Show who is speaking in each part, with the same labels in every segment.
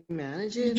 Speaker 1: manager.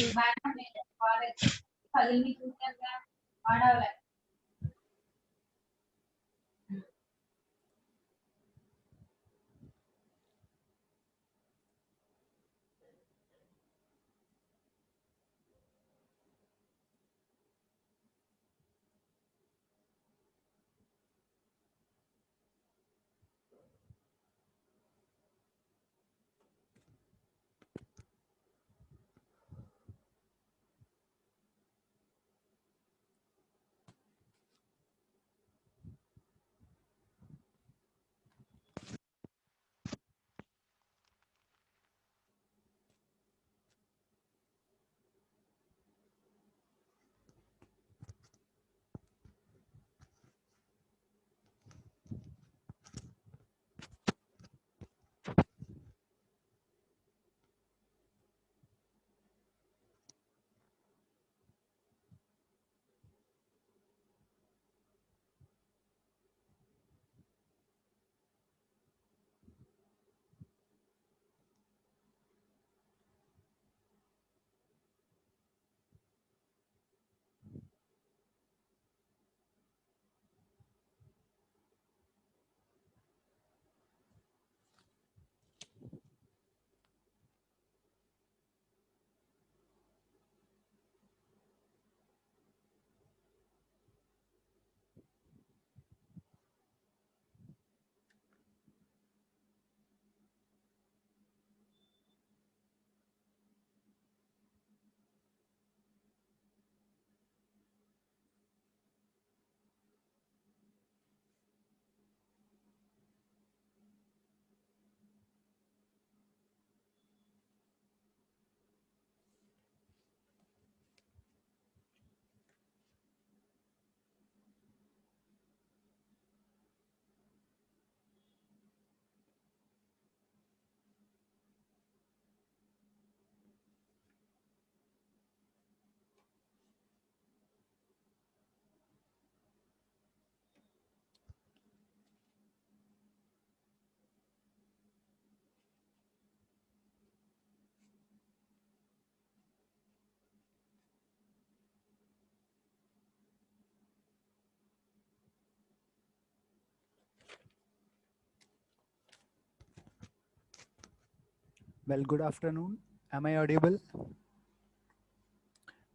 Speaker 2: Well, good afternoon. Am I audible?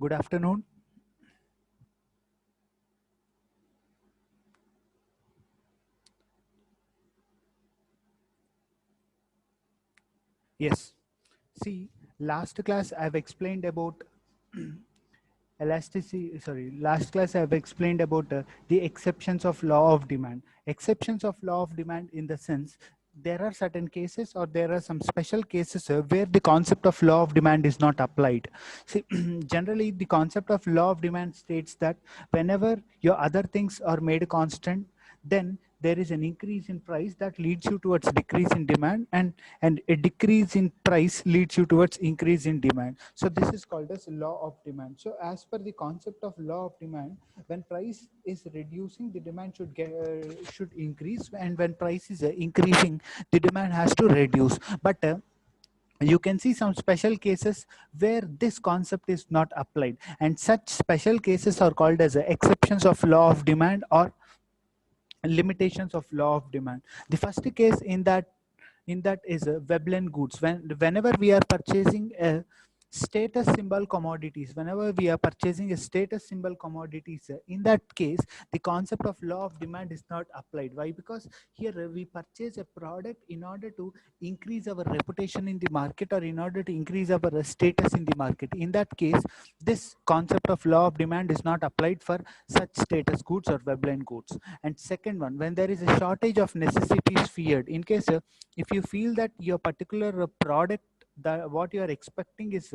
Speaker 2: Good afternoon. Yes. See, last class I've explained about elasticity. Sorry, last class I've explained about the exceptions of law of demand. Exceptions of law of demand in the sense there are certain cases or there are some special cases where the concept of law of demand is not applied. See, generally the concept of law of demand states that whenever your other things are made constant, then there is an increase in price that leads you towards decrease in demand, and a decrease in price leads you towards increase in demand. So this is called as law of demand. So as per the concept of law of demand, when price is reducing, the demand should increase, and when price is increasing, the demand has to reduce. But you can see some special cases where this concept is not applied, and such special cases are called as exceptions of law of demand or limitations of law of demand. The first case in that is Veblen goods. Whenever we are purchasing a status symbol commodities, whenever we are purchasing a status symbol commodities, in that case the concept of law of demand is not applied. Why? Because here we purchase a product in order to increase our reputation in the market, or in order to increase our status in the market. In that case, this concept of law of demand is not applied for such status goods or Veblen goods. And second one, when there is a shortage of necessities feared, in case if you feel that your particular product, that what you are expecting is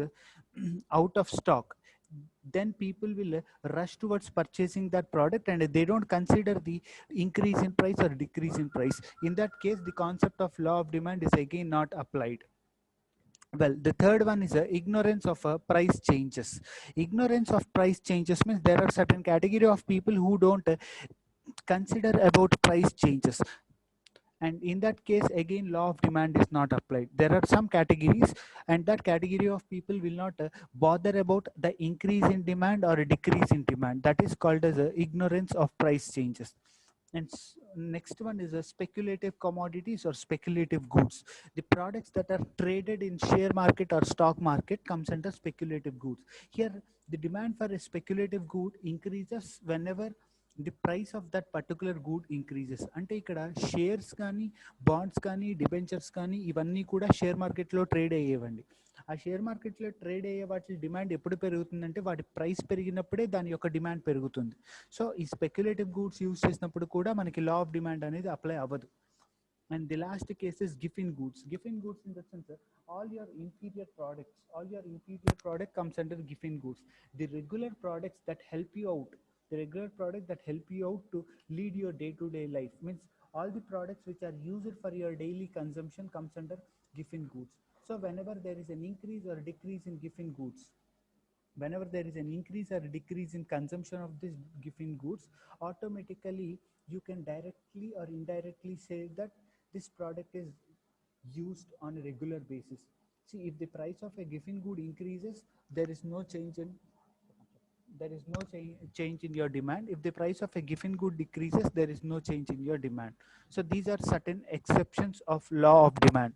Speaker 2: out of stock, then people will rush towards purchasing that product, and they don't consider the increase in price or decrease in price. In that case, the concept of law of demand is again not applied. Well, the third one is ignorance of price changes. Ignorance of price changes means there are certain category of people who don't consider about price changes. And in that case, again, law of demand is not applied. There are some categories, and that category of people will not bother about the increase in demand or a decrease in demand. That is called as ignorance of price changes. And next one is a speculative commodities or speculative goods. The products that are traded in share market or stock market comes under speculative goods. Here, the demand for a speculative good increases whenever the price of that particular good increases. అంటే ఇక్కడ shares కానీ bonds కానీ debentures కానీ ఇవన్నీ కూడా share మార్కెట్లో trade అయ్యేవండి. ఆ share మార్కెట్లో ట్రేడ్ అయ్యే వాటి డిమాండ్ ఎప్పుడు పెరుగుతుందంటే వాటి ప్రైస్ పెరిగినప్పుడే దాని యొక్క డిమాండ్ పెరుగుతుంది. సో ఈ స్పెక్యులేటివ్ గూడ్స్ యూజ్ చేసినప్పుడు కూడా మనకి లా ఆఫ్ డిమాండ్ అనేది అప్లై అవ్వదు. And the last case is Giffen goods. Giffen goods in the sense all your inferior product comes under Giffen goods. The regular products that help you out, to lead your day-to-day life, means all the products which are used for your daily consumption comes under Giffen goods. So whenever there is an increase or decrease in Giffen goods, whenever there is an increase or decrease in consumption of these Giffen goods, automatically you can directly or indirectly say that this product is used on a regular basis. See, if the price of a Giffen good increases, there is no change in your demand. If the price of a Giffen good decreases, there is no change in your demand. So these are certain exceptions of law of demand.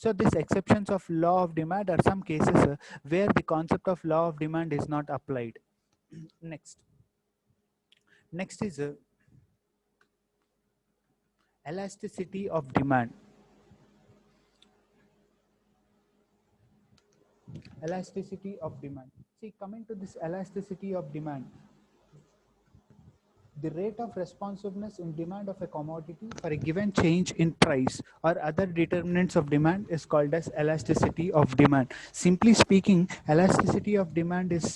Speaker 2: So these exceptions of law of demand are some cases where the concept of law of demand is not applied. Next is elasticity of demand. Elasticity of demand. See, coming to this elasticity of demand, the rate of responsiveness in demand of a commodity for a given change in price or other determinants of demand is called as elasticity of demand. Simply speaking, elasticity of demand is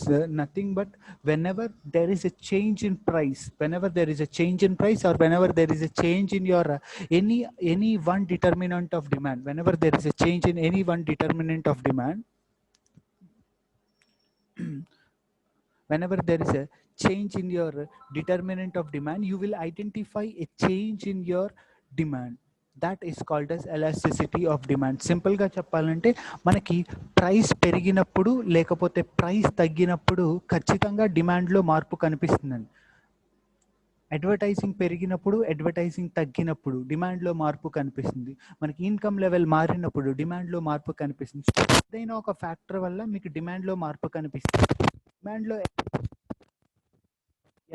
Speaker 2: nothing but whenever there is a change in price, or whenever there is a change in your any one determinant of demand, whenever there is a change in any one determinant of demand, whenever there is a change in your determinant of demand, you will identify a change in your demand. That is called as elasticity of demand. Simple గా చెప్పాలంటే మనకి price పెరిగినప్పుడు లేకపోతే price తగ్గినప్పుడు ఖచ్చితంగా డిమాండ్లో మార్పు కనిపిస్తుందండి. Advertising పెరిగినప్పుడు అడ్వర్టైజింగ్ తగ్గినప్పుడు డిమాండ్లో మార్పు కనిపిస్తుంది. మనకి ఇన్కమ్ లెవెల్ మారినప్పుడు డిమాండ్లో మార్పు కనిపిస్తుంది. ఏదైనా ఒక ఫ్యాక్టర్ వల్ల మీకు డిమాండ్లో మార్పు కనిపిస్తుంది. డిమాండ్లో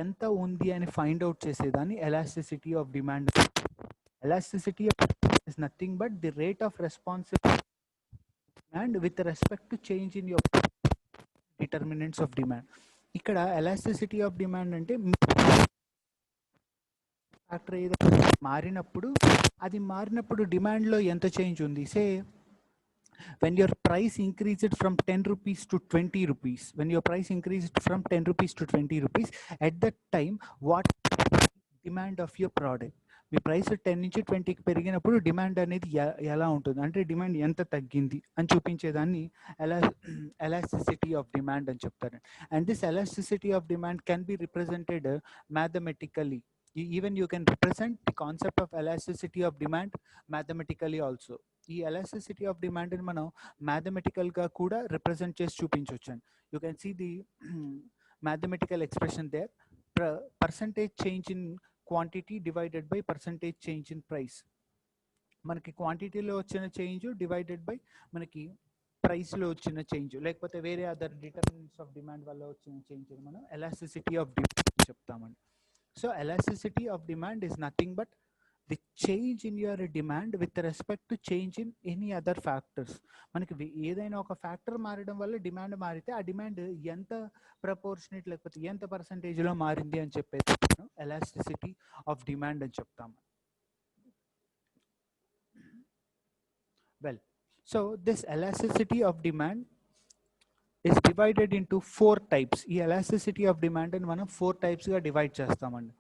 Speaker 2: ఎంత ఉంది అని ఫైండ్ అవుట్ చేసేదాన్ని elasticity of demand. Elasticity is nothing but the rate of response and with respect to change in your determinants of demand. ఇక్కడ elasticity of demand అంటే ఫ్యాక్టర్ ఏదైనా మారినప్పుడు డిమాండ్లో ఎంత చేంజ్ ఉంది. సే when your price increased from 10 rupees to 20 rupees, at that time what demand of your product, me price 10 నుంచి 20కి పెరిగినప్పుడు demand అనేది ఎలా ఉంటుంది అంటే డిమాండ్ ఎంత తగ్గింది అని చూపించేదాన్ని ఎలాస్టిసిటీ ఆఫ్ డిమాండ్ అని చెప్తారు. And this elasticity of demand can be represented mathematically. Even you can represent the concept of elasticity of demand mathematically also. ఈ ఎలాస్టిసిటీ ఆఫ్ డిమాండ్ ని మనం మ్యాథమెటికల్గా కూడా రిప్రజెంట్ చేసి చూపించవచ్చు. You can see the mathematical expression there. Percentage change in quantity divided by percentage change in price. మనకి క్వాంటిటీలో వచ్చిన చేంజ్ డివైడెడ్ బై మనకి ప్రైస్లో వచ్చిన చేంజ్, లేకపోతే వేరే అదర్ డిటర్మినెంట్స్ ఆఫ్ డిమాండ్ వల్ల వచ్చిన చేంజ్ మనం ఎలాస్టిసిటీ ఆఫ్ డిమాండ్ చెప్తామండి. So elasticity of demand is nothing but the change in your demand with respect to change in any other factors. మనకి ఏదైనా ఒక ఫ్యాక్టర్ మారడం వల్ల డిమాండ్ మారితే ఆ డిమాండ్ ఎంత ప్రపోర్షనేట్ లేకపోతే ఎంత పర్సంటేజ్లో మారింది అని చెప్పేసి మనం ఎలాస్టిసిటీ ఆఫ్ డిమాండ్ అని చెప్తాము. Well, so this elasticity of demand is divided into 4 types. ఈ elasticity of demand అని మనం 4 types గా డివైడ్ చేస్తామండి.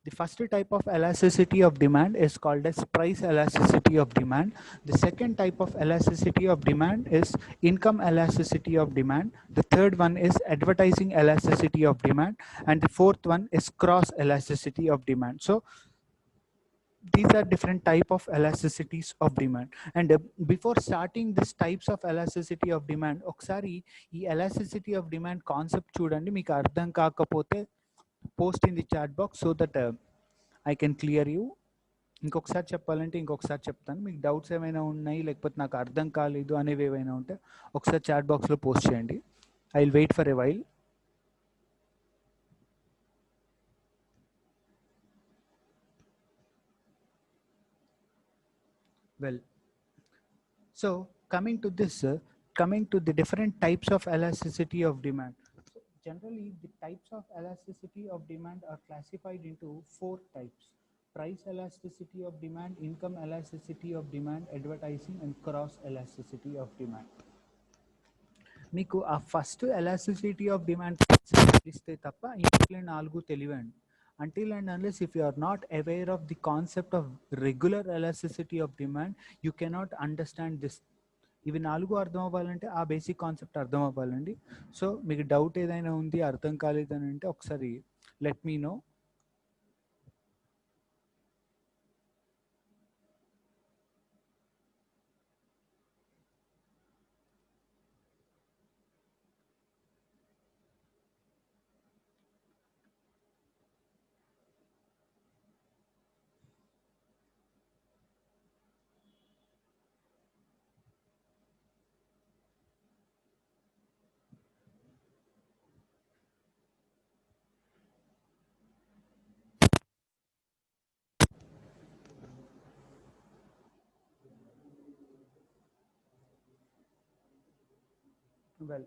Speaker 2: The first type of elasticity of demand is called as price elasticity of demand. The second type of elasticity of demand is income elasticity of demand. The third one is advertising elasticity of demand. And the fourth one is cross elasticity of demand. So these are different type of elasticities of demand. And before starting these types of elasticity of demand, ఒకసారి ఈ elasticity of demand concept చూడండి. మీకు అర్థం కాకపోతే post in the chat box so that I can clear you. ఇంకొకసారి చెప్పాలంటే ఇంకొకసారి చెప్తాను. మీకు డౌట్స్ ఏమైనా ఉన్నాయి లేకపోతే నాకు అర్థం కాలేదు అనేవి ఏవైనా ఉంటే ఒకసారి చాట్ బాక్స్లో పోస్ట్ చేయండి. I will wait for a while. Well, so coming to this, coming to the different types of elasticity of demand. So generally, the types of elasticity of demand are classified into 4 types: price elasticity of demand, income elasticity of demand, advertising, and cross elasticity of demand. మీకు ఆ first elasticity of demand తెలిస్తే తప్ప ఇంట్లో 4 తెలియండి. Until and unless if you are not aware of the concept of regular elasticity of demand, you cannot understand this. ఇవి 4 అర్థం అవ్వాలంటే ఆ basic concept అర్థం అవ్వాలండి. సో మీకు డౌట్ ఏదైనా ఉంది అర్థం కాలేదని అంటే ఒకసారి let me know. Well,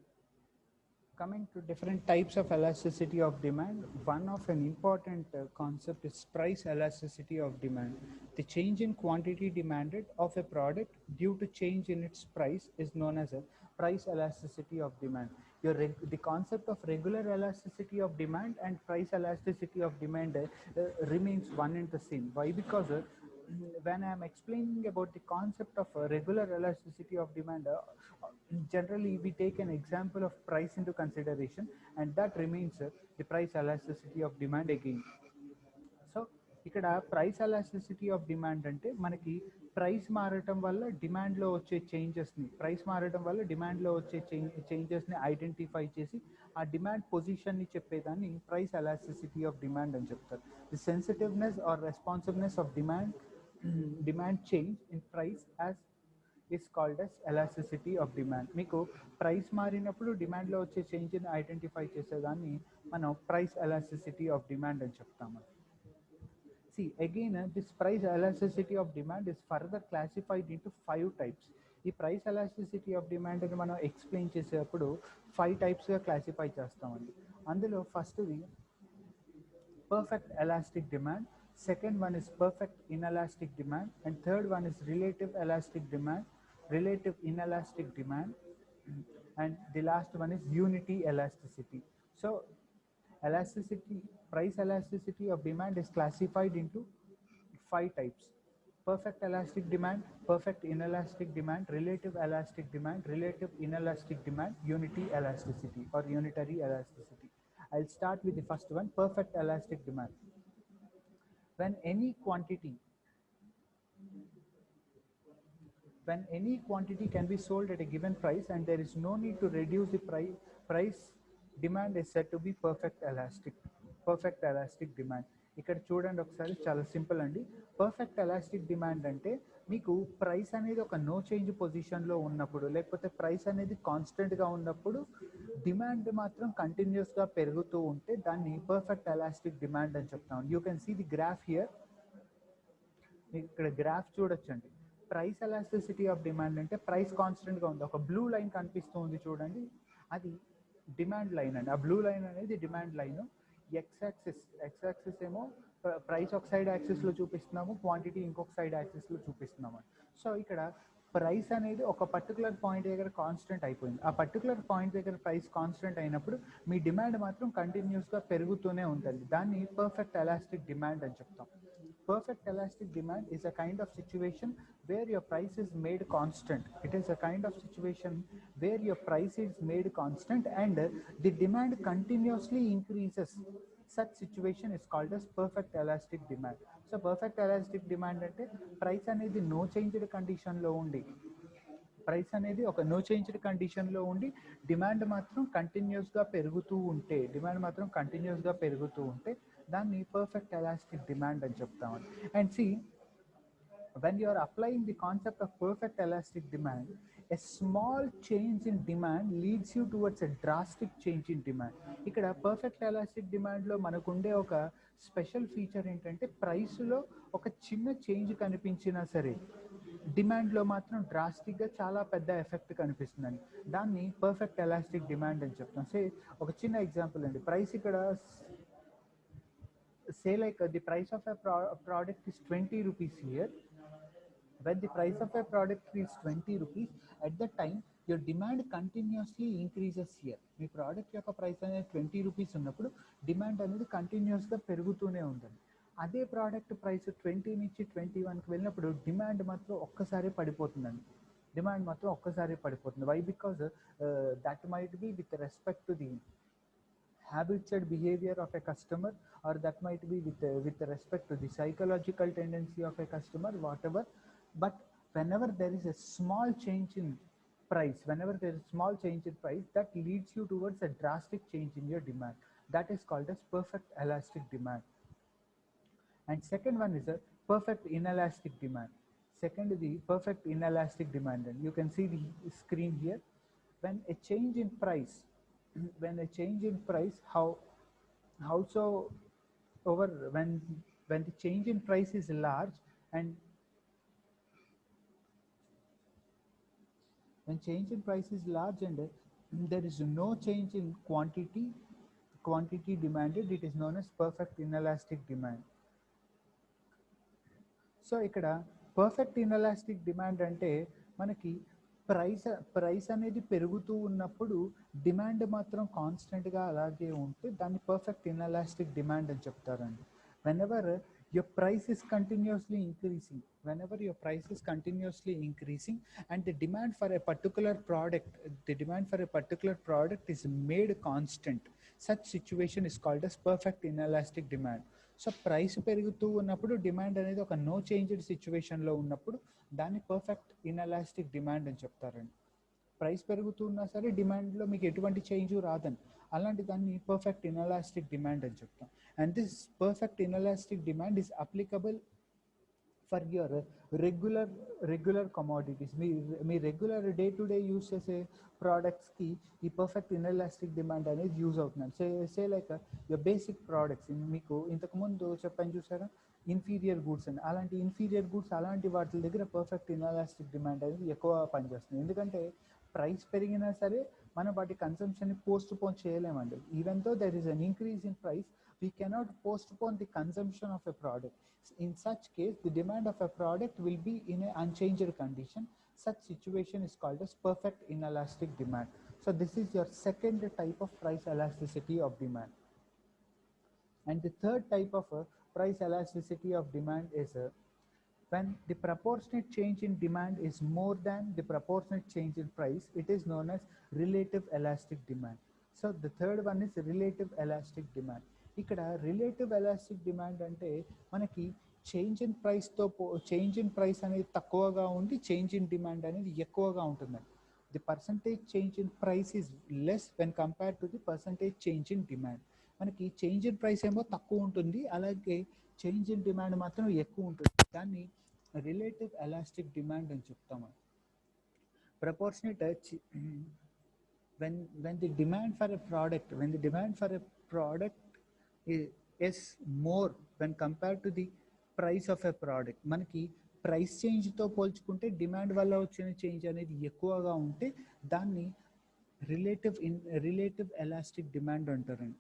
Speaker 2: coming to different types of elasticity of demand, one of an important concept is price elasticity of demand. The change in quantity demanded of a product due to change in its price is known as a price elasticity of demand. The concept of regular elasticity of demand and price elasticity of demand remains one and the same. Why? Because when I am explaining about the concept of regular elasticity of demand, generally we take an example of price into consideration, and that remains the price elasticity of demand again. So ఇక్కడ price elasticity of demand అంటే మనకి price మారటం వల్ల డిమాండ్లో వచ్చే చేంజెస్ని చేంజెస్ని identify చేసి ఆ demand పొజిషన్ని చెప్పేదాన్ని price elasticity of demand అని చెప్తారు. The sensitiveness or responsiveness of demand change in price as is called as elasticity of demand. మీకు ప్రైస్ మారినప్పుడు డిమాండ్లో వచ్చే చేంజ్ని ఐడెంటిఫై చేసేదాన్ని మనం ప్రైస్ ఎలాస్టిసిటీ ఆఫ్ డిమాండ్ అని చెప్తాము. See, again, this price elasticity of demand is further classified into 5 types. ఈ ప్రైస్ ఎలాస్టిసిటీ ఆఫ్ డిమాండ్ అని మనం ఎక్స్ప్లెయిన్ చేసేటప్పుడు 5 టైప్స్గా క్లాసిఫై చేస్తామండి. అందులో ఫస్ట్ది perfect elastic demand, second one is perfect inelastic demand, and third one is relative elastic demand, relative inelastic demand, and the last one is unity elasticity. So elasticity, price elasticity of demand is classified into 5 types: perfect elastic demand, perfect inelastic demand, relative elastic demand, relative inelastic demand, unity elasticity or unitary elasticity. I'll start with the first one, perfect elastic demand. When any quantity can be sold at a given price and there is no need to reduce the price, demand is said to be perfect elastic demand. ఇక్కడ చూడండి ఒకసారి, చాలా simple అండి. Perfect elastic demand అంటే మీకు price అనేది ఒక no change పొజిషన్లో ఉన్నప్పుడు, లేకపోతే ప్రైస్ అనేది కాన్స్టెంట్గా ఉన్నప్పుడు డిమాండ్ మాత్రం కంటిన్యూస్గా పెరుగుతూ ఉంటే దాన్ని పర్ఫెక్ట్ ఎలాస్టిక్ డిమాండ్ అని చెప్తాం. You can see the graph here. మీకు ఇక్కడ గ్రాఫ్ చూడొచ్చండి. ప్రైస్ ఎలాస్టిసిటీ ఆఫ్ డిమాండ్ అంటే ప్రైస్ కాన్స్టెంట్గా ఉంది, ఒక బ్లూ లైన్ కనిపిస్తుంది చూడండి, అది డిమాండ్ లైన్ అండి. ఆ బ్లూ లైన్ అనేది డిమాండ్ లైన్. ఎక్స్ యాక్సిస్ ఏమో ప్రైస్ ఒక సైడ్ యాక్సిస్లో చూపిస్తున్నాము, క్వాంటిటీ ఇంకొక సైడ్ యాక్సిస్లో చూపిస్తున్నాము. సో ఇక్కడ ప్రైస్ అనేది ఒక పర్టికులర్ పాయింట్ దగ్గర కాన్స్టెంట్ అయిపోయింది. ఆ పర్టికులర్ పాయింట్ దగ్గర ప్రైస్ కాన్స్టెంట్ అయినప్పుడు మీ డిమాండ్ మాత్రం కంటిన్యూస్గా పెరుగుతూనే ఉంటుంది. దాన్ని పర్ఫెక్ట్ ఎలాస్టిక్ డిమాండ్ అని చెప్తాం. Perfect elastic demand is a kind of situation where your price is made constant. It is a kind of situation where your price is made constant and the demand continuously increases. Such situation is called as perfect elastic demand. So perfect elastic demand ante price అనేది no changed condition లో ఉండి price అనేది ఒక no changed కండిషన్లో ఉండి demand మాత్రం కంటిన్యూస్గా పెరుగుతూ ఉంటే దాన్ని పర్ఫెక్ట్ ఎలాస్టిక్ డిమాండ్ అని చెప్తామని. And see when you are applying the concept of perfect elastic demand, a small change in demand leads you towards a drastic change in demand. ఇక్కడ పర్ఫెక్ట్ ఎలాస్టిక్ డిమాండ్లో మనకుండే ఒక స్పెషల్ ఫీచర్ ఏంటంటే ప్రైస్లో ఒక చిన్న change కనిపించినా సరే డిమాండ్లో మాత్రం డ్రాస్టిక్గా చాలా పెద్ద ఎఫెక్ట్ కనిపిస్తుందండి. దాన్ని పర్ఫెక్ట్ ఎలాస్టిక్ డిమాండ్ అని చెప్తాం. సే ఒక చిన్న ఎగ్జాంపుల్ అండి. ప్రైస్ ఇక్కడ say like the price of a product is 20 rupees here. When the price of a product is 20 rupees, at that time your demand continuously increases here. Me product యొక్క price అనేది 20 rupees ఉన్నప్పుడు demand అనేది కంటిన్యూస్గా పెరుగుతూనే ఉంటుంది. అదే product price 20 నుంచి 21కి వెళ్ళినప్పుడు డిమాండ్ మాత్రం ఒక్కసారి పడిపోతుందండి. Why? Because that might be with respect to the habitual behavior of a customer, or that might be with respect to the psychological tendency of a customer, whatever. But whenever there is a small change in price, that leads you towards a drastic change in your demand. That is called as perfect elastic demand. And second one is a perfect inelastic demand. The perfect inelastic demand, and you can see the screen here. When a change in price, how so over when the change in price is large, and when change in price is large and there is no change in quantity demanded, it is known as perfect inelastic demand. So ఇక్కడ perfect inelastic demand అంటే మనకి price అనేది పెరుగుతూ ఉన్నప్పుడు demand మాత్రం కాన్స్టెంట్గా అలాగే ఉంటే దాన్ని పర్ఫెక్ట్ ఇన్ఎలాస్టిక్ డిమాండ్ అని చెప్తారండి. whenever your price is continuously increasing and the demand for a particular product is made constant, such situation is called as perfect inelastic demand. So price పెరుగుతూ ఉన్నప్పుడు డిమాండ్ అనేది ఒక నో చేంజ్డ్ సిచ్యువేషన్లో ఉన్నప్పుడు దాన్ని perfect inelastic demand అని చెప్తారండి. Price పెరుగుతున్నా సరే డిమాండ్లో మీకు ఎటువంటి చేంజ్ రాదని, అలాంటి దాన్ని పర్ఫెక్ట్ ఇన్ఎలాస్టిక్ డిమాండ్ అని చెప్తాం. And this perfect inelastic demand is applicable for your regular commodities. Me regular day to day use చేసే ప్రోడక్ట్స్కి ఈ పర్ఫెక్ట్ ఇన్ఎలాస్టిక్ డిమాండ్ అనేది యూజ్ అవుతుందండి. Say like your basic products, మీకు ఇంతకుముందు చెప్పాను చూసారా ఇన్ఫీరియర్ గూడ్స్ అని, అలాంటి ఇన్ఫీరియర్ గూడ్స్ అలాంటి వాటి దగ్గర పర్ఫెక్ట్ ఇన్ఎలాస్టిక్ డిమాండ్ అనేది ఎక్కువ పనిచేస్తుంది. ఎందుకంటే ప్రైస్ పెరిగినా సరే మనం వాటి కన్సంప్షన్ని పోస్ట్ పోన్ చేయలేమండి. Even though there is an increase in price, we cannot postpone the consumption of a product. In such case, the demand of a product will be in an unchanged condition. Such situation is called as perfect inelastic demand. So this is your second type of price elasticity of demand. And the third type of price elasticity of demand is when the proportionate change in demand is more than the proportionate change in price. It is known as relative elastic demand. So the third one is relative elastic demand. ఇక్కడ relative elastic demand అంటే మనకి change in price అనేది తక్కువగా ఉండి change in demand అనేది ఎక్కువగా ఉంటుందండి. The percentage change in price is less when compare to the percentage change in demand. మనకి చేంజ్ ఇన్ ప్రైస్ ఏమో తక్కువ ఉంటుంది, అలాగే చేంజ్ ఇన్ డిమాండ్ మాత్రం ఎక్కువ ఉంటుంది. దాన్ని రిలేటివ్ ఎలాస్టిక్ డిమాండ్ అని చెప్తాము. Proportionate when the demand for a product is more when compared to the price of a product. మనకి ప్రైస్ చేంజ్తో పోల్చుకుంటే డిమాండ్ వల్ల వచ్చిన చేంజ్ అనేది ఎక్కువగా ఉంటే దాన్ని రిలేటివ్ ఎలాస్టిక్ డిమాండ్ అంటారండి.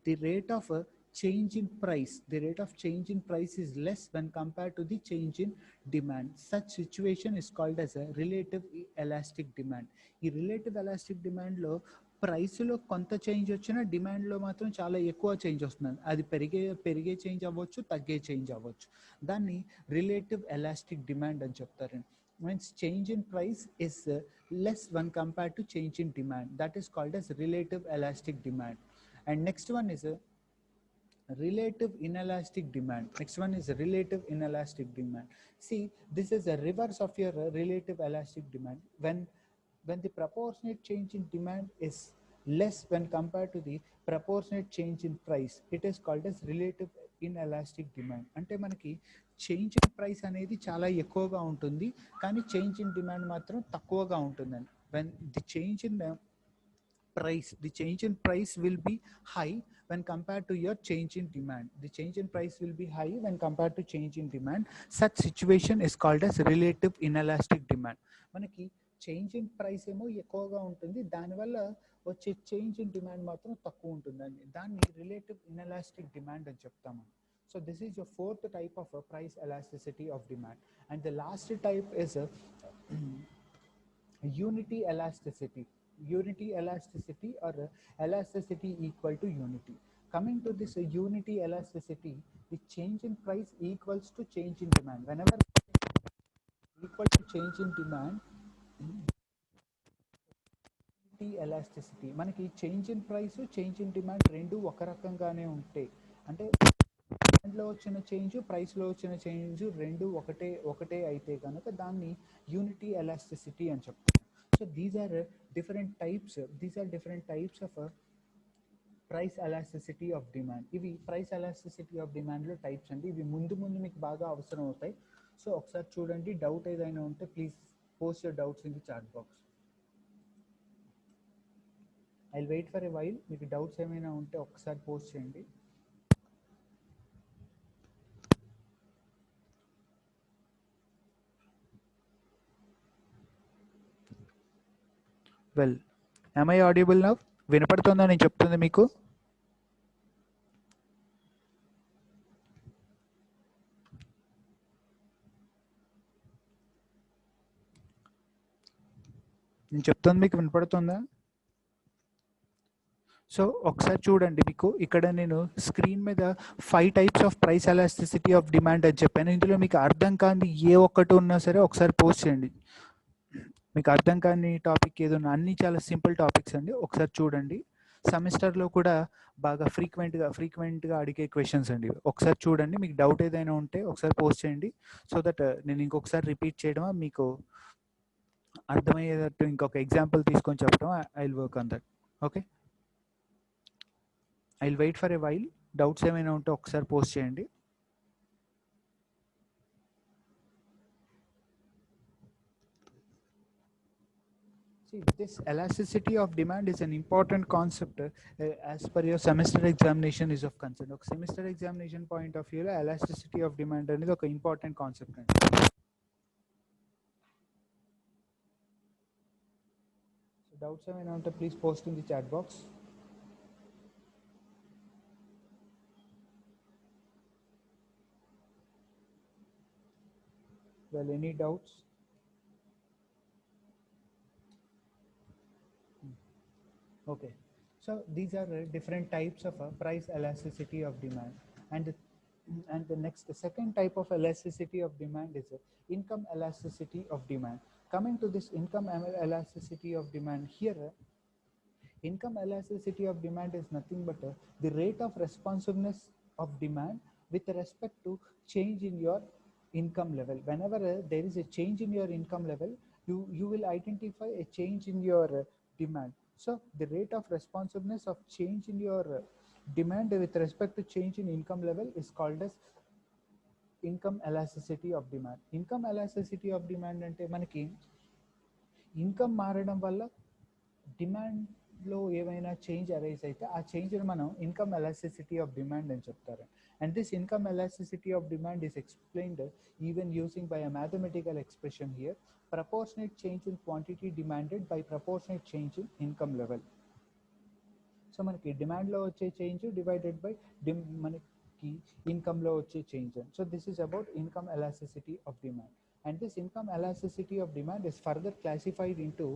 Speaker 2: The rate of change in price, the rate of change in price is less when compared to the change in demand. Such situation is called as a relative elastic demand. ఈ relative elastic డిమాండ్లో ప్రైస్లో కొంత change వచ్చినా డిమాండ్లో మాత్రం చాలా ఎక్కువ change వస్తుంది. అది పెరిగే చేంజ్ అవ్వచ్చు, తగ్గే చేంజ్ అవ్వచ్చు. దాన్ని రిలేటివ్ ఎలాస్టిక్ డిమాండ్ అని చెప్తారండి. Means change in price is less when compared to change in demand. That is called as relative elastic demand. And next one is relative inelastic demand. Next one is relative inelastic demand. See, this is a reverse of your relative elastic demand. When the proportionate change in demand is less when compared to the proportionate change in price, it is called as relative inelastic demand. అంటే మనకి change in price అనేది చాలా ఎక్కువగా ఉంటుంది, కానీ change in demand మాత్రం తక్కువగా ఉంటుందండి. when the change in price, the change in price will be high when compared to your change in demand. The change in price will be high when compared to change in demand. Such situation is called as relative inelastic demand. మనకి change in price ఏమో ఎక్కువగా ఉంటుంది, దానివల్ల వచ్చే change in demand మాత్రం తక్కువ ఉంటుందండి. దాన్ని రిలేటివ్ ఇన్ఎలాస్టిక్ డిమాండ్ అని చెప్తాము. So this is your fourth type of price elasticity of demand. And the last type is unity elasticity. Unity elasticity or elasticity equal to unity. Coming to this unity elasticity, the change in price equals to change in demand. Whenever equal to change in demand, unity elasticity, మనకి change in price, change in demand రెండు ఒక రకంగానే ఉంటాయి. అంటే డిమాండ్లో వచ్చిన change, ప్రైస్లో వచ్చిన change రెండు ఒకటే అయితే కనుక దాన్ని యూనిటీ ఎలాస్టిసిటీ అని చెప్తాం. So these are different types of price elasticity of demand. ఇవి ప్రైస్ ఎలాస్టిసిటీ ఆఫ్ డిమాండ్లో టైప్స్ అండి. ఇవి ముందు మీకు బాగా అవసరం అవుతాయి. సో ఒకసారి చూడండి, డౌట్ ఏదైనా ఉంటే please post your doubts in the chat box. I will wait for a while. మీకు డౌట్స్ ఏమైనా ఉంటే ఒకసారి పోస్ట్ చేయండి. Well, am I audible now? వినపడుతుందా నేను చెప్తుంది మీకు? నేను చెప్తుంది మీకు వినపడుతుందా? సో ఒకసారి చూడండి, మీకు ఇక్కడ నేను స్క్రీన్ మీద 5 types of price elasticity of demand అని చెప్పాను. ఇందులో మీకు అర్థం కాని ఏ ఒక్కటి ఉన్నా సరే ఒకసారి పోస్ట్ చేయండి. మీకు అర్థం కాని టాపిక్ ఏదన్నా, అన్నీ చాలా సింపుల్ టాపిక్స్ అండి. ఒకసారి చూడండి. సెమిస్టర్లో కూడా బాగా ఫ్రీక్వెంట్గా అడిగే క్వశ్చన్స్ అండి. ఒకసారి చూడండి, మీకు డౌట్ ఏదైనా ఉంటే ఒకసారి పోస్ట్ చేయండి. సో దట్ నేను ఇంకొకసారి రిపీట్ చేయడం, మీకు అర్థమయ్యేటట్టు ఇంకొక ఎగ్జాంపుల్ తీసుకొని చెప్పడం. I will work on that. Okay, I will wait for a while. Doubts ఏమైనా ఉంటే ఒకసారి పోస్ట్ చేయండి. See, this elasticity of demand is an important concept as per your semester examination is of concern. ఒక semester examination point of వ్యూలో elasticity of demand అనేది ఒక important concept అండి. So doubts ఏమైనా ఉంటే please post in the chat box. Well, any doubts? Okay, so these are different types of price elasticity of demand. And the second type of elasticity of demand is income elasticity of demand. Coming to this income elasticity of demand, here income elasticity of demand is nothing but the rate of responsiveness of demand with respect to change in your income level. Whenever there is a change in your income level, you will identify a change in your demand. So the rate of responsiveness of change in your demand with respect to change in income level is called as income elasticity of demand. Income elasticity of demand అంటే మనకి income మారడం వల్ల డిమాండ్లో ఏమైనా change arise అయితే ఆ చేంజ్ని మనం income elasticity of demand అని చెప్తారు. And this income elasticity of demand is explained even using by a mathematical expression here: proportionate change in quantity demanded by proportionate change in income level. So మనకి డిమాండ్లో వచ్చే change divided by మనకి ఇన్కమ్లో వచ్చే change. So this is about income elasticity of demand. And this income elasticity of demand is further classified into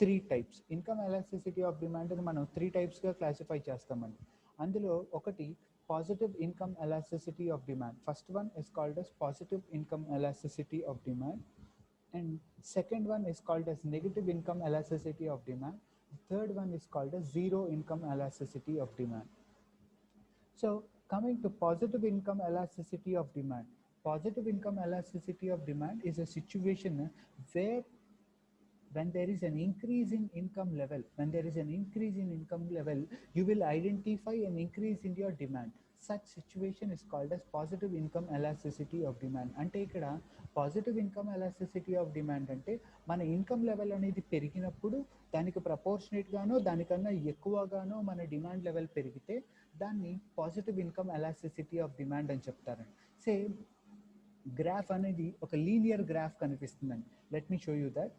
Speaker 2: 3 types. Income elasticity of demand ni మనం 3 types గా classify చేస్తామండి. అందులో ఒకటి positive income elasticity of demand. First one is called as positive income elasticity of demand, and second one is called as negative income elasticity of demand. The third one is called as zero income elasticity of demand. So coming to positive income elasticity of demand. Positive income elasticity of demand is a situation where when there is an increase in income level, you will identify an increase in your demand. Such situation is called as positive income elasticity of demand. అంటే ఇక్కడ positive income elasticity of demand అంటే మన income level అనేది పెరిగినప్పుడు దానికి proportionate గానో దానికన్నా ఎక్కువగానో మన డిమాండ్ లెవెల్ పెరిగితే దాన్ని positive income elasticity of demand అని చెప్తారండి. సే గ్రాఫ్ అనేది ఒక లీనియర్ గ్రాఫ్ కనిపిస్తుందండి. Let me show you that.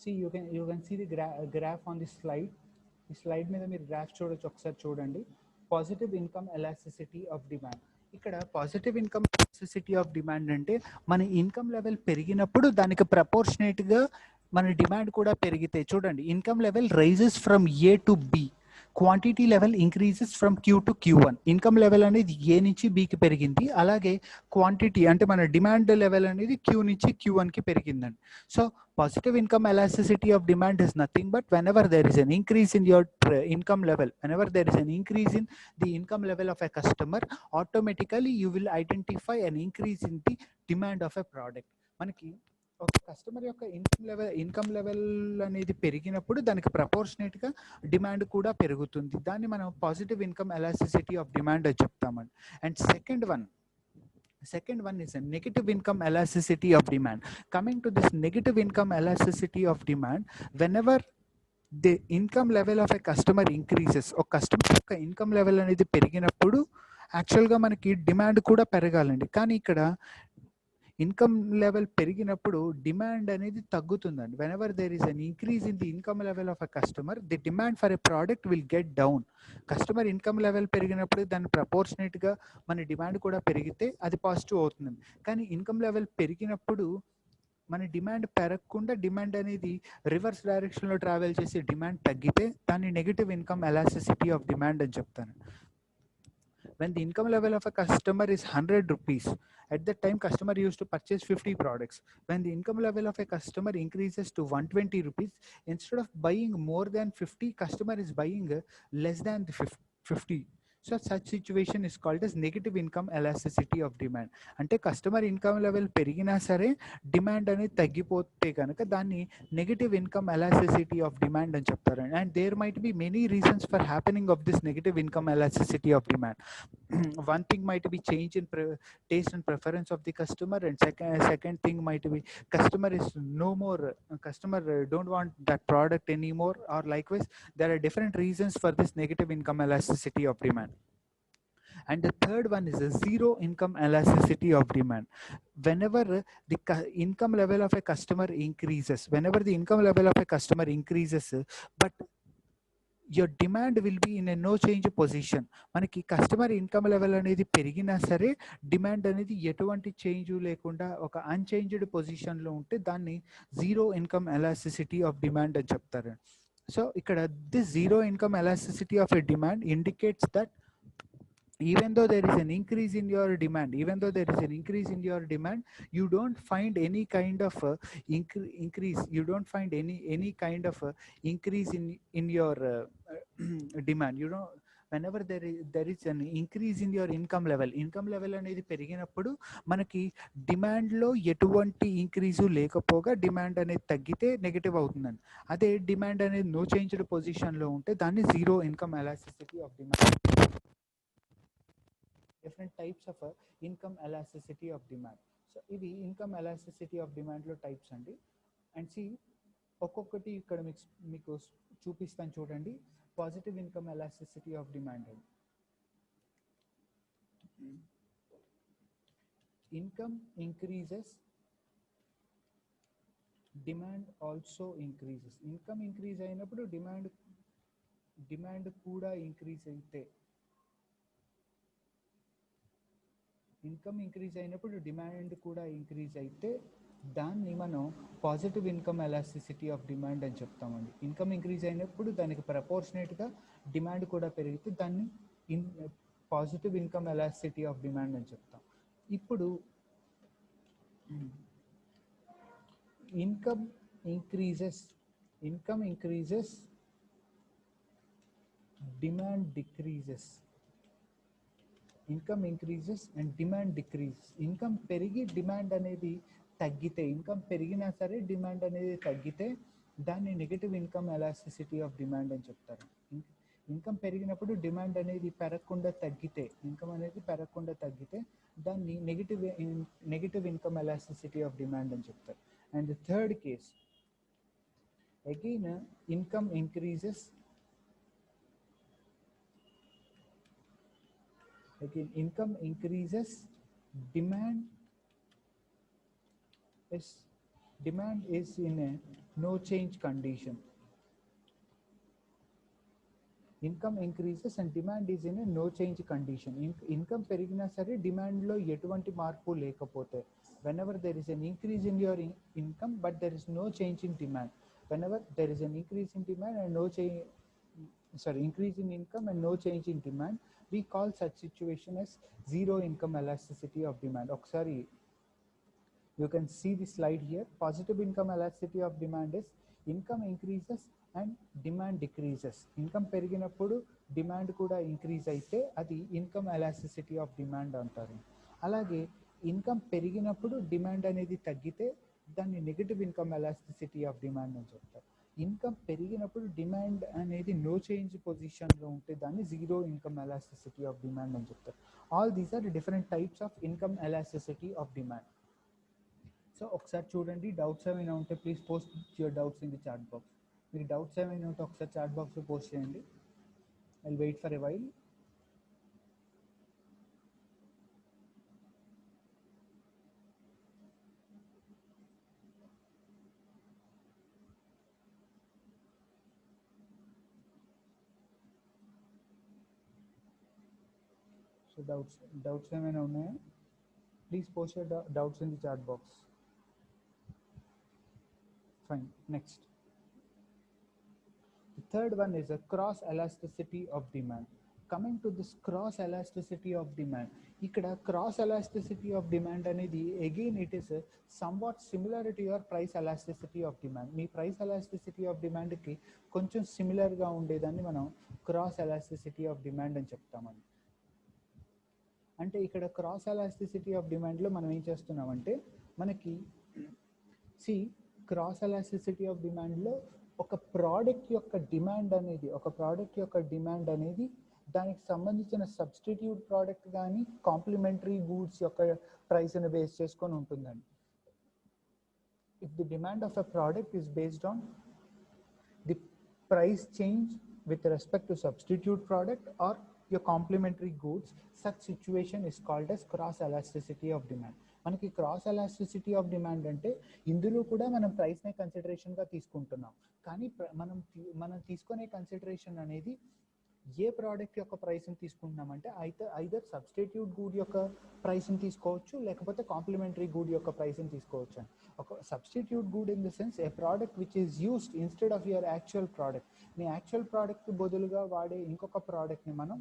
Speaker 2: See, you can see the graph on the slide. ఈ స్లైడ్ మీద మీరు గ్రాఫ్ చూడొచ్చు, ఒకసారి చూడండి. Positive income elasticity of demand. ఇక్కడ positive income elasticity of demand అంటే మన ఇన్కమ్ లెవెల్ పెరిగినప్పుడు దానికి ప్రపోర్షనేట్గా మన డిమాండ్ కూడా పెరిగితే, చూడండి income level rises from A to B, quantity level increases from Q to Q one. Income level అనేది ఏ నుంచి బికి పెరిగింది, అలాగే క్వాంటిటీ అంటే మన డిమాండ్ లెవెల్ అనేది క్యూ నుంచి క్యూ1కి పెరిగిందండి. So positive income elasticity of demand is nothing but whenever there is an increase in your income level, whenever there is an increase in the income level of a customer, automatically you will identify an increase in the demand of a product. మనకి ఒక customer యొక్క income level అనేది పెరిగినప్పుడు దానికి ప్రపోర్షనేట్గా demand కూడా పెరుగుతుంది. దాన్ని మనం positive income elasticity of demand అని చెప్తామండి. And second one is a negative income elasticity of demand. Coming to this negative income elasticity of demand, whenever the income level of a customer increases, or customer యొక్క income level అనేది పెరిగినప్పుడు యాక్చువల్గా మనకి demand కూడా పెరగాలండి, కానీ ఇక్కడ income level పెరిగినప్పుడు demand అనేది తగ్గుతుందండి. Whenever there is an increase in the income level of a customer, the demand for a product will get down. Customer income level పెరిగినప్పుడు దాని ప్రపోర్షనేట్గా మన డిమాండ్ కూడా పెరిగితే అది పాజిటివ్ అవుతుంది. కానీ ఇన్కమ్ లెవెల్ పెరిగినప్పుడు మన డిమాండ్ పెరగకుండా డిమాండ్ అనేది రివర్స్ డైరెక్షన్లో ట్రావెల్ చేసి డిమాండ్ తగ్గితే దాన్ని negative income elasticity of demand అని చెప్తాను. When the income level of a customer is 100 rupees, at that time customer used to purchase 50 products. When the income level of a customer increases to 120 rupees, instead of buying more than 50, customer is buying less than the 50. So such situation is called as negative income elasticity of demand. అంటే customer income level పెరిగినా సరే demand అనేది తగ్గిపోతే కనుక దాన్ని negative income elasticity of demand అని చెప్తారండి. And there might be many reasons for happening of this negative income elasticity of demand. One thing might be change in taste and preference of the customer, and second thing might be customer is no more customer don't want that product anymore, or likewise there are different reasons for this negative income elasticity of demand. And the third one is a zero income elasticity of demand. Whenever the income level of a customer increases, but your demand will be in a no change position. మనకి customer income level అనేది పెరిగినా సరే demand అనేది ఎటువంటి change లేకుండా ఒక unchanged పొజిషన్లో ఉంటే దాన్ని zero income elasticity of demand అని చెప్తారు. సో ఇక్కడ this zero income elasticity of a demand indicates that even though there is an increase in your demand, you don't find any kind of increase, you don't find any kind of increase in your demand. You know, whenever there is an increase in your income level అనేది పెరిగినప్పుడు మనకి demand లో ఎటువంటి increase లేకపోగా demand అనేది తగ్గితే negative అవుతుందండి. అదే డిమాండ్ అనేది నో చేంజ్డ్ పొజిషన్ లో ఉంటే దాన్ని zero income elasticity of demand. Different types of income elasticity of demand. So ivi income elasticity of demand lo types andi, and see ఒక్కొక్కటి ఇక్కడ మీకు చూపిస్తాను చూడండి. Positive income elasticity of demand అండి. Income increases, demand also increases. Income increase అయినప్పుడు demand కూడా increase అయితే, income increase అయినప్పుడు డిమాండ్ కూడా ఇంక్రీజ్ అయితే దాన్ని మనం positive income elasticity of demand అని చెప్తామండి. ఇన్కమ్ ఇంక్రీజ్ అయినప్పుడు దానికి ప్రపోర్షనేట్గా డిమాండ్ కూడా పెరిగితే దాన్ని positive income elasticity of demand అని చెప్తాం. ఇప్పుడు income increases, demand decreases. Income increases and demand decreases. Income పెరిగి డిమాండ్ అనేది తగ్గితే, ఇన్కమ్ పెరిగినా సరే డిమాండ్ అనేది తగ్గితే దాన్ని negative income elasticity of demand అని చెప్తారు. ఇన్కమ్ పెరిగినప్పుడు డిమాండ్ అనేది పెరగకుండా తగ్గితే దాన్ని negative income elasticity of demand అని చెప్తారు. And third case again income increases, again income increases, demand is in a no change condition. Income increases and demand is in a no change condition. Income పెరిగినా సరే demand లో ఎటువంటి మార్పు లేకపోతే, whenever there is an increase in your income but there is no change in demand, whenever there is an increase in demand and increase in income and no change in demand, we call such situation as zero income elasticity of demand. Sorry, you can see the slide here. Positive income elasticity of demand is income increases and demand decreases. Income పెరిగినప్పుడు demand కూడా increase అయితే అది income elasticity of demand అంటారు. అలాగే income పెరిగినప్పుడు demand అనేది తగ్గితే దాన్ని negative income elasticity of demand అని చెప్తారు. ఇన్కమ్ పెరిగినప్పుడు డిమాండ్ అనేది నో చేంజ్ పొజిషన్లో ఉంటే దాన్ని zero income elasticity of demand అని చెప్తారు. All these are different types of income elasticity of demand. So ఒకసారి చూడండి, డౌట్స్ ఏమైనా ఉంటే please post your doubts in the chat box. మీరు డౌట్స్ ఏమైనా ఉంటే ఒకసారి చాట్ బాక్స్లో పోస్ట్ చేయండి. I will wait for a while. So doubts ఏమైనా ఉన్నాయా? Please post your doubts in the chat box. Fine. Next. The third one is a cross elasticity of demand. Coming to this cross elasticity of demand, ఇక్కడ cross elasticity of demand అనేది again it is somewhat similar to your price elasticity of demand. Me price elasticity of demand కి కొంచెం similar గా ఉండేదాన్ని మనం cross elasticity of demand అని చెప్తామండి. అంటే ఇక్కడ క్రాస్ ఎలాస్టిసిటీ ఆఫ్ డిమాండ్లో మనం ఏం చేస్తున్నామంటే, మనకి క్రాస్ ఎలాస్టిసిటీ ఆఫ్ డిమాండ్లో ఒక ప్రోడక్ట్ యొక్క డిమాండ్ అనేది దానికి సంబంధించిన సబ్స్టిట్యూట్ ప్రోడక్ట్ కానీ కాంప్లిమెంటరీ గూడ్స్ యొక్క ప్రైస్ని బేస్ చేసుకొని ఉంటుందండి. If the demand of a product is based on the price change with respect to substitute product or your complementary goods, such situation is called as cross elasticity of demand. మనకి cross elasticity of demand అంటే ఇందులో కూడా మనం ప్రైస్నే కన్సిడరేషన్గా తీసుకుంటున్నాం. కానీ మనం తీసుకునే consideration అనేది ఏ ప్రోడక్ట్ యొక్క ప్రైస్ని తీసుకుంటున్నామంటే ఐదర్ సబ్స్టిట్యూట్ గూడ్ యొక్క ప్రైస్ని తీసుకోవచ్చు, లేకపోతే కాంప్లిమెంటరీ గూడ్ యొక్క ప్రైస్ని తీసుకోవచ్చు అని. ఒక substitute good in the sense a product which is used instead of your actual product. మీ యాక్చువల్ ప్రోడక్ట్కి బదులుగా వాడే ఇంకొక ప్రోడక్ట్ని మనం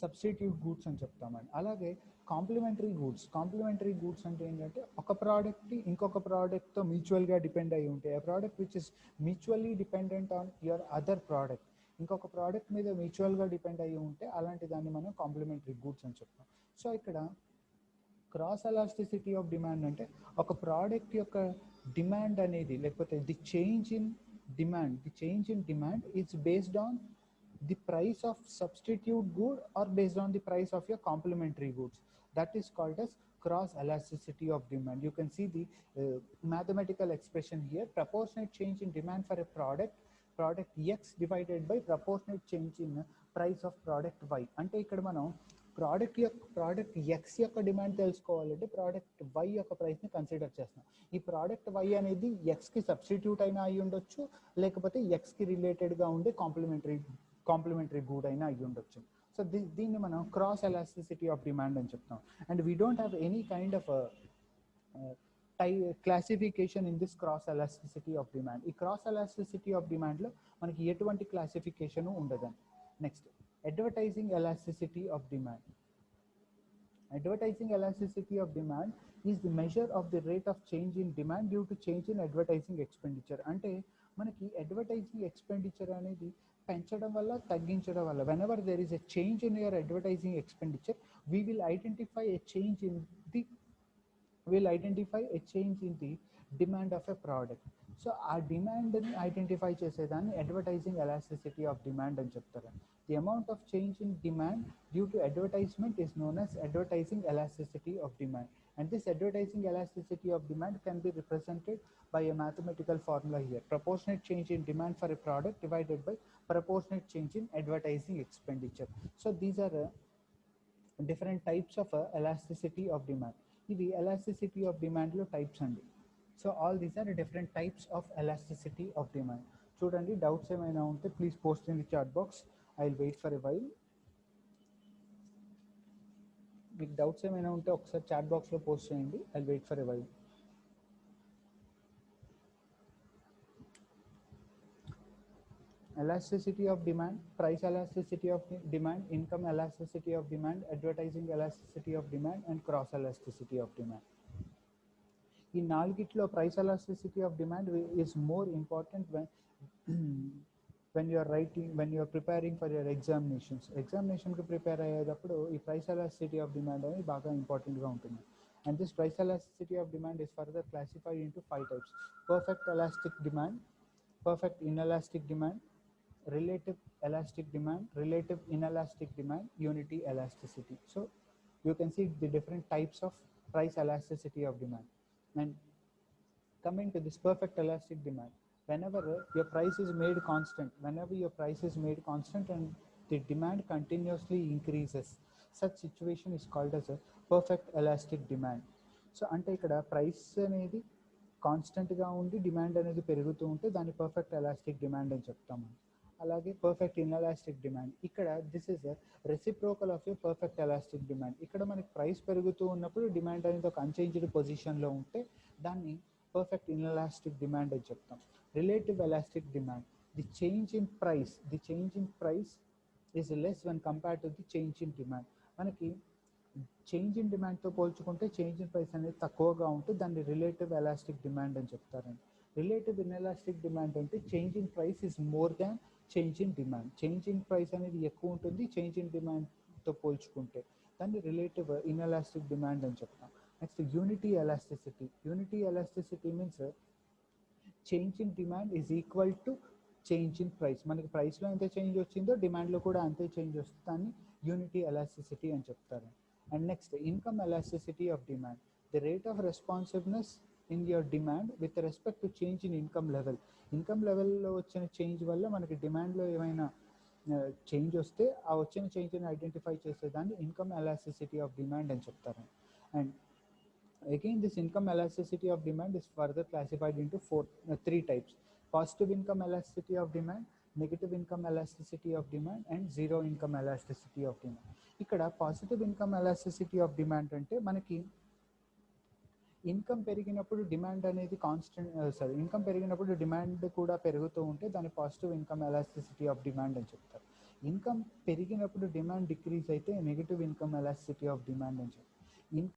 Speaker 2: సబ్స్టిట్యూట్ గూడ్స్ అని చెప్తామండి. అలాగే కాంప్లిమెంటరీ గూడ్స్ అంటే ఏంటంటే ఒక ప్రోడక్ట్ని ఇంకొక ప్రోడక్ట్తో మ్యూచువల్గా డిపెండ్ అయ్యి ఉంటాయి. ఆ product which is mutually dependent on your other product, ఇంకొక ప్రోడక్ట్ మీద మ్యూచువల్గా డిపెండ్ అయ్యి ఉంటే అలాంటి దాన్ని మనం కాంప్లిమెంటరీ గూడ్స్ అని చెప్తాం. సో ఇక్కడ క్రాస్ ఎలాస్టిసిటీ ఆఫ్ డిమాండ్ అంటే ఒక ప్రోడక్ట్ యొక్క డిమాండ్ అనేది, లేకపోతే the change in demand is based on the price of substitute good or based on the price of your complementary goods. That is called as cross elasticity of demand. You can see the mathematical expression here: proportionate change in demand for a product X divided by proportionate change in price of product Y. అంటే ఇక్కడ మనం product X యొక్క demand తెలుసుకోవాలంటే product why యొక్క ప్రైస్ని consider చేస్తున్నాం. ఈ product why అనేది ఎక్స్కి substitute అయినా అయి ఉండొచ్చు, లేకపోతే ఎక్స్కి రిలేటెడ్గా ఉండే కాంప్లిమెంటరీ గూడ్ అయినా అయ్యి ఉండొచ్చు. సో దీన్ని మనం క్రాస్ ఎలాస్టిసిటీ ఆఫ్ డిమాండ్ అని చెప్తాం. And we don't have any kind of classification in this cross elasticity of demand. ఈ క్రాస్ ఎలాస్టిసిటీ ఆఫ్ డిమాండ్లో మనకి ఎటువంటి క్లాసిఫికేషన్ ఉండదండి. Next, advertising elasticity of demand. Advertising elasticity of demand is the measure of the rate of change in demand due to change in advertising expenditure. అంటే మనకి advertising expenditure అనేది పెంచడం వల్ల తగ్గించడం వల్ల, whenever there is a change in your advertising expenditure, we will identify a change in the demand of a product. So ఆ డిమాండ్ని identify చేసేదాన్ని advertising elasticity of demand అని చెప్తారు. The amount of change in demand due to advertisement is known as advertising elasticity of demand. And this advertising elasticity of demand can be represented by a mathematical formula here: proportionate change in demand for a product divided by proportionate change in advertising expenditure. So these are different types of elasticity of demand. ఇవి elasticity of demand లో types అండి. So all these are different types of elasticity of demand. చూడండి, doubts ఏమైనా ఉంటే please post in the chat box. I will wait for a while. మీకు doubts ఏమైనా ఉంటే ఒకసారి చాట్ బాక్స్లో పోస్ట్ చేయండి. I will wait for a while. Elasticity of demand, price elasticity of demand, income elasticity of demand, advertising elasticity of demand, and cross elasticity of demand. ఈ నాలుగిట్లో price elasticity of demand is more important when you are preparing for your ఎగ్జామినేషన్కి prepare అయ్యేటప్పుడు ఈ price elasticity of demand అనేది బాగా ఇంపార్టెంట్గా ఉంటుంది. And this price elasticity of demand is further classified into 5 types: perfect elastic demand, perfect inelastic demand, relative elastic demand, relative inelastic demand, unity elasticity. So you can see the different types of price elasticity of demand. And coming to this perfect elastic demand, whenever your price is made constant and the demand continuously increases, such situation is called as a perfect elastic demand. So ante ikkada price anedi కాన్స్టెంట్గా ఉండి demand అనేది పెరుగుతూ ఉంటే దాన్ని perfect elastic demand అని చెప్తాము. అలాగే perfect inelastic demand, ఇక్కడ this is reciprocal of a perfect elastic demand. ఇక్కడ మనకి ప్రైస్ పెరుగుతూ ఉన్నప్పుడు డిమాండ్ అనేది ఒక అన్చేంజ్డ్ పొజిషన్లో ఉంటే దాన్ని పర్ఫెక్ట్ ఇన్ఎలాస్టిక్ డిమాండ్ అని చెప్తాం. Relative elastic demand, the change in price is less when compare to the change in demand. మనకి చేంజ్ ఇన్ డిమాండ్తో పోల్చుకుంటే చేంజ్ ఇన్ ప్రైస్ అనేది తక్కువగా ఉంటే దాన్ని రిలేటివ్ ఎలాస్టిక్ డిమాండ్ అని చెప్తారండి. రిలేటివ్ ఇన్ఎలాస్టిక్ డిమాండ్ అంటే change in price is more than change in demand. Change in price అనేది ఎక్కువ ఉంటుంది చేంజ్ ఇన్ డిమాండ్తో పోల్చుకుంటే, దాన్ని రిలేటివ్ ఇన్ఎలాస్టిక్ డిమాండ్ అని చెప్తాం. Next, unity elasticity means change in demand is equal to change in price. మనకి ప్రైస్లో ఎంత చేంజ్ వచ్చిందో డిమాండ్లో కూడా అంతే చేంజ్ వస్తుంది, దాన్ని యూనిటీ ఎలాస్టిసిటీ అని చెప్తారు. And next, income elasticity of demand, the rate of responsiveness in your demand with respect to change in income level. Income లెవెల్లో వచ్చిన చేంజ్ వల్ల మనకి డిమాండ్లో ఏమైనా చేంజ్ వస్తే ఆ వచ్చిన చేంజ్ని ఐడెంటిఫై చేసేదాన్ని ఇన్కమ్ ఎలాస్టిసిటీ ఆఫ్ డిమాండ్ అని చెప్తారు. And Again, this income elasticity of demand is further classified into three types: positive income elasticity of demand, negative income elasticity of demand, and zero income elasticity of demand. ఇక్కడ positive income elasticity of demand అంటే మనకి income పెరిగినప్పుడు demand అనేది income పెరిగినప్పుడు demand కూడా పెరుగుతూ ఉంటే దాన్ని positive income elasticity of demand అని చెప్తారు. ఇన్కమ్ పెరిగినప్పుడు డిమాండ్ డిక్రీజ్ అయితే negative income elasticity of demand అని చెప్తారు.